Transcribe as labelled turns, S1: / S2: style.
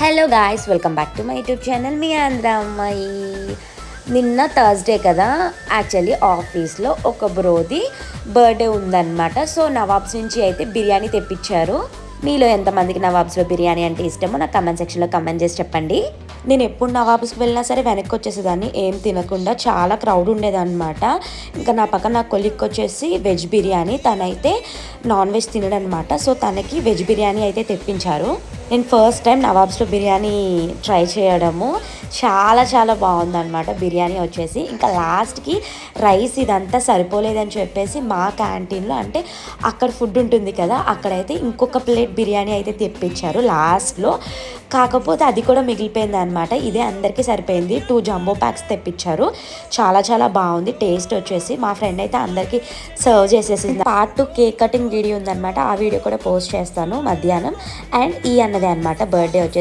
S1: Hello guys, welcome back to my YouTube channel. మీ ఆంధ్ర అమ్మాయి. నిన్న థర్స్డే కదా, యాక్చువల్లీ ఆఫీస్లో ఒక బ్రోది బర్త్డే ఉందన్నమాట. సో నవాబ్స్ నుంచి అయితే బిర్యానీ తెప్పించారు. మీలో ఎంతమందికి నవాబ్స్లో బిర్యానీ అంటే ఇష్టమో నాకు కమెంట్ సెక్షన్లో కమెంట్ చేసి చెప్పండి. నేను ఎప్పుడు నవాబ్స్కి వెళ్ళినా సరే వెనక్కి వచ్చేసేదాన్ని, ఏం తినకుండా. చాలా క్రౌడ్ ఉండేదన్నమాట. ఇంకా నా పక్కన నా కొలిక్ వచ్చేసి వెజ్ బిర్యానీ, తనైతే నాన్ వెజ్ తినడనమాట. సో తనకి వెజ్ బిర్యానీ అయితే తెప్పించారు. నేను ఫస్ట్ టైం నవాబ్స్లో బిర్యానీ ట్రై చేయడము. చాలా చాలా బాగుందన్నమాట బిర్యానీ వచ్చేసి. ఇంకా లాస్ట్కి రైస్ ఇదంతా సరిపోలేదని చెప్పేసి మా క్యాంటీన్లో, అంటే అక్కడ ఫుడ్ ఉంటుంది కదా, అక్కడైతే ఇంకొక ప్లేట్ బిర్యానీ అయితే తెప్పించారు లాస్ట్లో. కాకపోతే అది కూడా మిగిలిపోయింది అనమాట. ఇదే అందరికీ సరిపోయింది. 2 జంబో ప్యాక్స్ తెప్పించారు. చాలా చాలా బాగుంది టేస్ట్ వచ్చేసి. మా ఫ్రెండ్ అయితే అందరికీ సర్వ్ చేసేసింది. పార్ట్ 2 కేక్ కటింగ్ వీడియో ఉందన్నమాట. ఆ వీడియో కూడా పోస్ట్ చేస్తాను మధ్యాహ్నం. అండ్ ఈ అన్నదే అనమాట బర్త్డే వచ్చేసి.